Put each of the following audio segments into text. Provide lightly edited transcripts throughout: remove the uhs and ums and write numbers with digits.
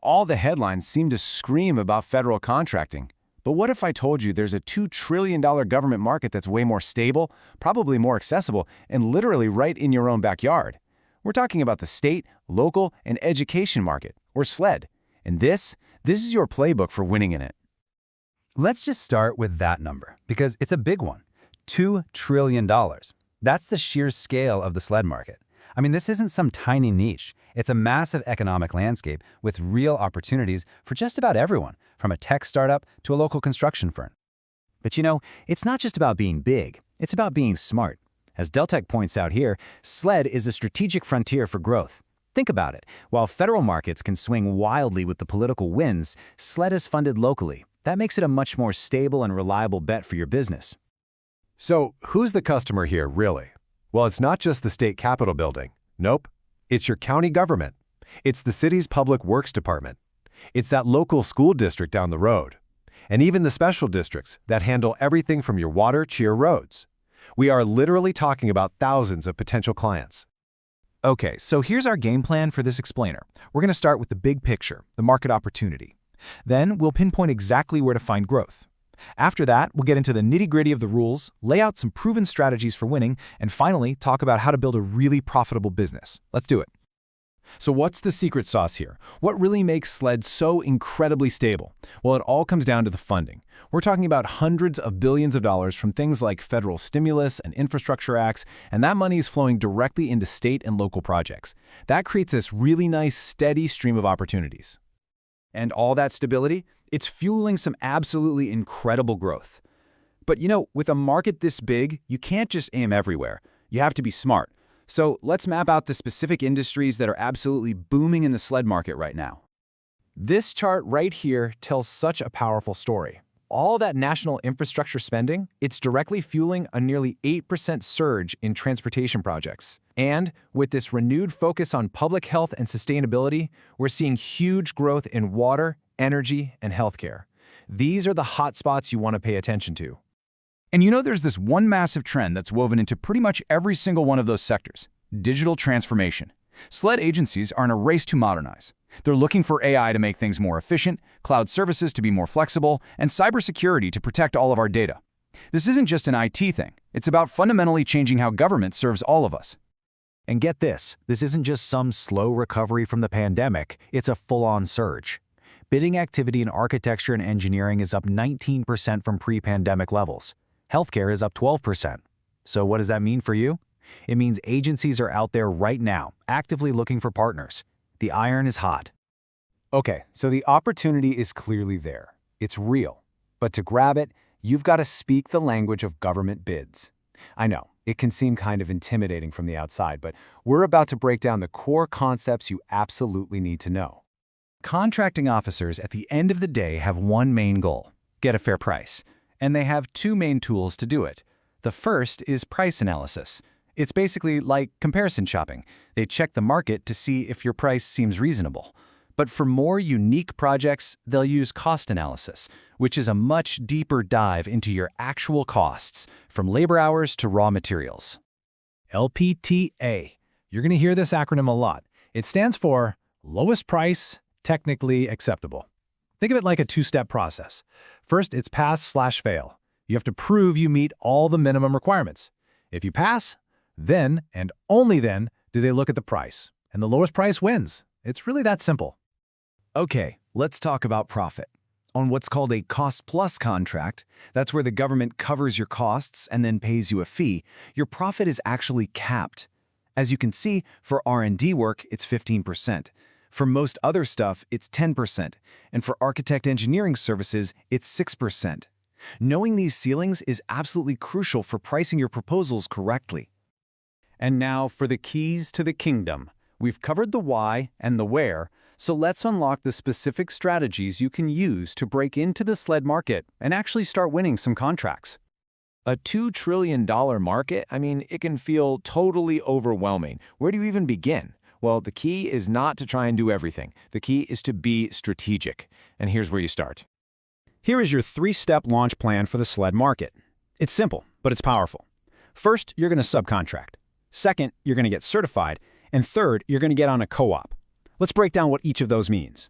All the headlines seem to scream about federal contracting. But what if I told you there's a $2 trillion government market that's way more stable, probably more accessible, and literally right in your own backyard? We're talking about the state, local, and education market, or SLED. And this is your playbook for winning in it. Let's just start with that number, because it's a big one. $2 trillion. That's the sheer scale of the SLED market. I mean, this isn't some tiny niche. It's a massive economic landscape with real opportunities for just about everyone, from a tech startup to a local construction firm. But it's not just about being big. It's about being smart. As Deltek points out here, SLED is a strategic frontier for growth. Think about it. While federal markets can swing wildly with the political winds, SLED is funded locally. That makes it a much more stable and reliable bet for your business. So, who's the customer here, really? Well, it's not just the state capitol building. Nope. It's your county government. It's the city's public works department. It's that local school district down the road. And even the special districts that handle everything from your water to your roads. We are literally talking about thousands of potential clients. Okay, so here's our game plan for this explainer. We're going to start with the big picture, the market opportunity. Then we'll pinpoint exactly where to find growth. After that, we'll get into the nitty-gritty of the rules, lay out some proven strategies for winning, and finally talk about how to build a really profitable business. Let's do it. So what's the secret sauce here? What really makes SLED so incredibly stable? Well, it all comes down to the funding. We're talking about hundreds of billions of dollars from things like federal stimulus and infrastructure acts, and that money is flowing directly into state and local projects. That creates this really nice, steady stream of opportunities. And all that stability, it's fueling some absolutely incredible growth. But with a market this big, you can't just aim everywhere. You have to be smart. So let's map out the specific industries that are absolutely booming in the SLED market right now. This chart right here tells such a powerful story. All that national infrastructure spending, it's directly fueling a nearly 8% surge in transportation projects. And with this renewed focus on public health and sustainability, we're seeing huge growth in water, energy, and healthcare. These are the hotspots you want to pay attention to. And there's this one massive trend that's woven into pretty much every single one of those sectors: digital transformation. SLED agencies are in a race to modernize. They're looking for AI to make things more efficient, cloud services to be more flexible, and cybersecurity to protect all of our data. This isn't just an IT thing. It's about fundamentally changing how government serves all of us. And get this isn't just some slow recovery from the pandemic, it's a full-on surge. Bidding activity in architecture and engineering is up 19% from pre-pandemic levels. Healthcare is up 12%. So what does that mean for you? It means agencies are out there right now, actively looking for partners. The iron is hot. Okay, so the opportunity is clearly there. It's real. But to grab it, you've got to speak the language of government bids. I know, it can seem kind of intimidating from the outside, but we're about to break down the core concepts you absolutely need to know. Contracting officers at the end of the day have one main goal: get a fair price. And they have two main tools to do it. The first is price analysis. It's basically like comparison shopping. They check the market to see if your price seems reasonable. But for more unique projects, they'll use cost analysis, which is a much deeper dive into your actual costs, from labor hours to raw materials. LPTA. You're going to hear this acronym a lot. It stands for Lowest Price, Technically Acceptable. Think of it like a two-step process. First, it's pass/fail. You have to prove you meet all the minimum requirements. If you pass, then, and only then, do they look at the price. And the lowest price wins. It's really that simple. Okay, let's talk about profit. On what's called a cost-plus contract, that's where the government covers your costs and then pays you a fee, your profit is actually capped. As you can see, for R&D work, it's 15%. For most other stuff, it's 10%, and for architect engineering services, it's 6%. Knowing these ceilings is absolutely crucial for pricing your proposals correctly. And now for the keys to the kingdom. We've covered the why and the where, so let's unlock the specific strategies you can use to break into the SLED market and actually start winning some contracts. A $2 trillion market, it can feel totally overwhelming. Where do you even begin? Well, the key is not to try and do everything. The key is to be strategic. And here's where you start. Here is your 3-step launch plan for the SLED market. It's simple, but it's powerful. First, you're going to subcontract. Second, you're going to get certified. And third, you're going to get on a co-op. Let's break down what each of those means.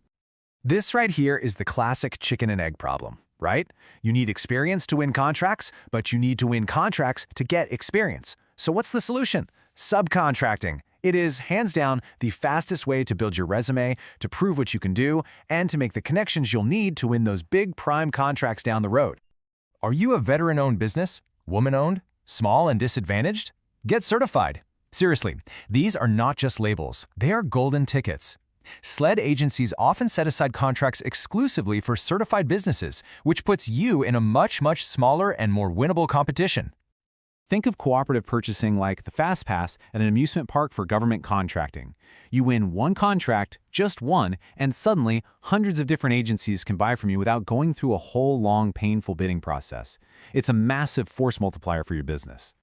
This right here is the classic chicken and egg problem, right? You need experience to win contracts, but you need to win contracts to get experience. So what's the solution? Subcontracting. It is, hands down, the fastest way to build your resume, to prove what you can do, and to make the connections you'll need to win those big prime contracts down the road. Are you a veteran-owned business? Woman-owned? Small and disadvantaged? Get certified. Seriously, these are not just labels. They are golden tickets. SLED agencies often set aside contracts exclusively for certified businesses, which puts you in a much smaller and more winnable competition. Think of cooperative purchasing like the Fast Pass at an amusement park for government contracting. You win one contract, just one, and suddenly hundreds of different agencies can buy from you without going through a whole long, painful bidding process. It's a massive force multiplier for your business.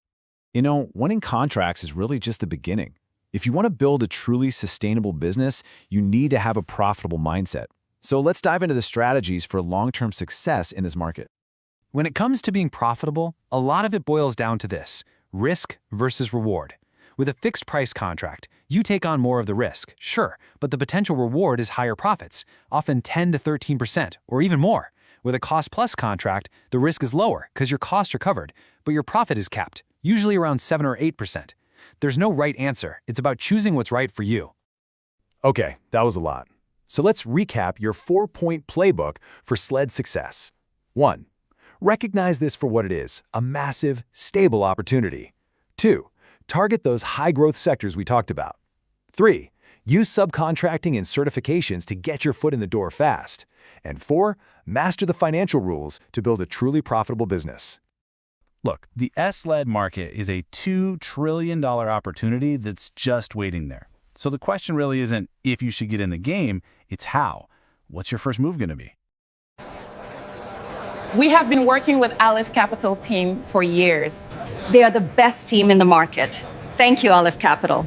You know, winning contracts is really just the beginning. If you want to build a truly sustainable business, you need to have a profitable mindset. So let's dive into the strategies for long-term success in this market. When it comes to being profitable, a lot of it boils down to this: risk versus reward. With a fixed price contract, you take on more of the risk, sure, but the potential reward is higher profits, often 10 to 13% or even more. With a cost-plus contract, the risk is lower because your costs are covered, but your profit is capped, usually around 7 or 8%. There's no right answer. It's about choosing what's right for you. Okay, that was a lot. So let's recap your 4-point playbook for SLED success. 1. Recognize this for what it is, a massive, stable opportunity. 2. Target those high-growth sectors we talked about. 3. Use subcontracting and certifications to get your foot in the door fast. And 4. Master the financial rules to build a truly profitable business. Look, the SLED market is a $2 trillion opportunity that's just waiting there. So the question really isn't if you should get in the game, it's how. What's your first move going to be? We have been working with Aleph Capital team for years. They are the best team in the market. Thank you, Aleph Capital.